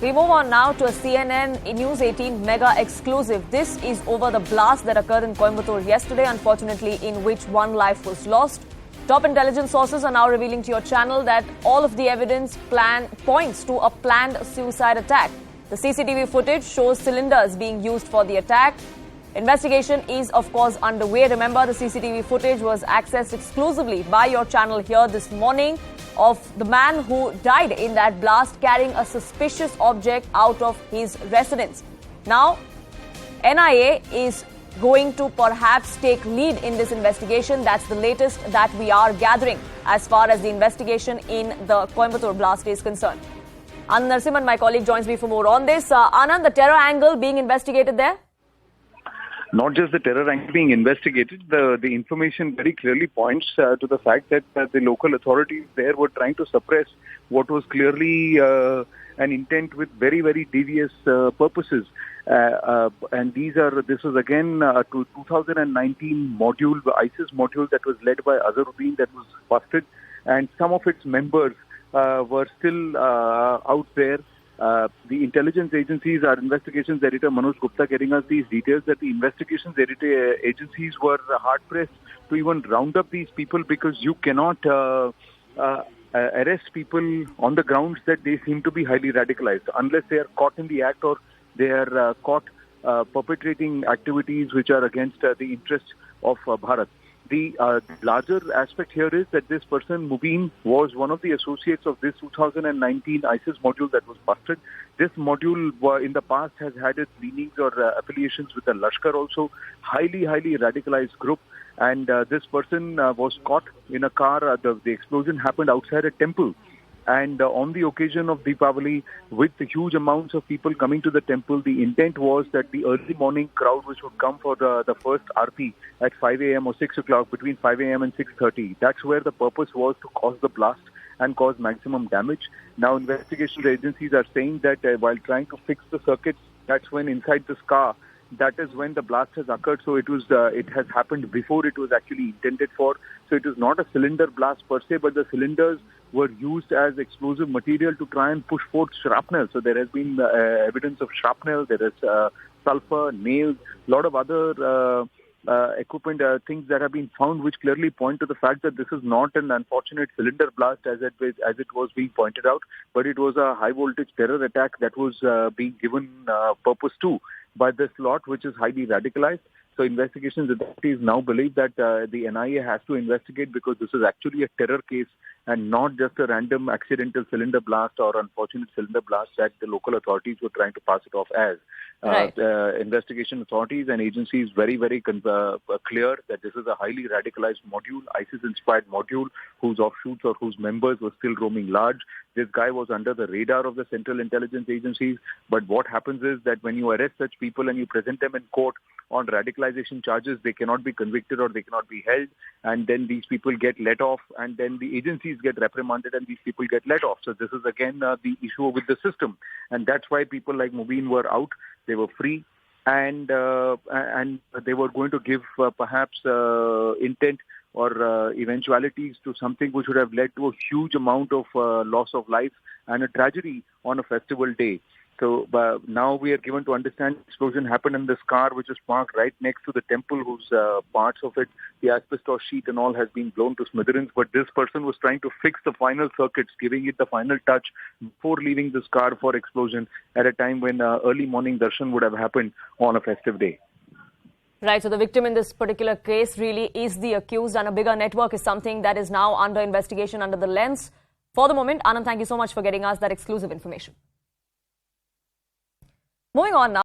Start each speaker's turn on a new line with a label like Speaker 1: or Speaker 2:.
Speaker 1: We move on now to a CNN News 18 mega exclusive. This is over the blast that occurred in Coimbatore yesterday, unfortunately, in which one life was lost. Top intelligence sources are now revealing to your channel that all of the evidence points to a planned suicide attack. The CCTV footage shows cylinders being used for the attack. Investigation is, of course, underway. Remember, the CCTV footage was accessed exclusively by your channel here this morning of the man who died in that blast carrying a suspicious object out of his residence. Now, NIA is going to perhaps take lead in this investigation. That's the latest that we are gathering as far as the investigation in the Coimbatore Blast Case is concerned. Anand Narasimhan, my colleague, joins me for more on this. Anand, the terror angle being investigated there?
Speaker 2: Not just the terror angle being investigated, the information very clearly points to the fact that the local authorities there were trying to suppress what was clearly an intent with very, very devious purposes. And this was again to 2019 module, the ISIS module that was led by Azharuddin that was busted, and some of its members were still out there. The intelligence agencies, our investigations editor Manoj Gupta getting us these details that the investigations agencies were hard-pressed to even round up these people because you cannot arrest people on the grounds that they seem to be highly radicalized unless they are caught in the act or they are caught perpetrating activities which are against the interests of Bharat. The larger aspect here is that this person, Mubin, was one of the associates of this 2019 ISIS module that was busted. This module in the past has had its leanings or affiliations with the Lashkar also, highly radicalized group. And this person was caught in a car. The explosion happened outside a temple. And on the occasion of Deepavali, with the huge amounts of people coming to the temple, the intent was that the early morning crowd which would come for the first Aarti at 5 a.m. or 6 o'clock, between 5 a.m. and 6:30, that's where the purpose was to cause the blast and cause maximum damage. Now, investigation agencies are saying that while trying to fix the circuits, that's when inside this car, that is when the blast has occurred. So it has happened before it was actually intended for. So it is not a cylinder blast per se, but the cylinders were used as explosive material to try and push forth shrapnel. So there has been evidence of shrapnel, there is sulfur, nails, a lot of other equipment, things that have been found which clearly point to the fact that this is not an unfortunate cylinder blast as it was being pointed out, but it was a high voltage terror attack that was being given purpose to by this lot which is highly radicalized. So investigations authorities now believe that the NIA has to investigate because this is actually a terror case and not just a random accidental cylinder blast or unfortunate cylinder blast that the local authorities were trying to pass it off as.
Speaker 1: Right.
Speaker 2: Investigation authorities and agencies very clear that this is a highly radicalized module, ISIS-inspired module, whose offshoots or whose members were still roaming large. This guy was under the radar of the central intelligence agencies. But what happens is that when you arrest such people and you present them in court on radicalization charges, they cannot be convicted or they cannot be held. And then these people get let off and then the agencies get reprimanded and these people get let off. So this is again the issue with the system. And that's why people like Mubin were out. They were free and they were going to give perhaps intent or eventualities to something which would have led to a huge amount of loss of life and a tragedy on a festival day. So now we are given to understand explosion happened in this car which is parked right next to the temple whose parts of it, the asbestos sheet and all has been blown to smithereens. But this person was trying to fix the final circuits, giving it the final touch before leaving this car for explosion at a time when early morning darshan would have happened on a festive day.
Speaker 1: Right, so the victim in this particular case really is the accused and a bigger network is something that is now under investigation under the lens. For the moment, Anand, thank you so much for getting us that exclusive information. Moving on now.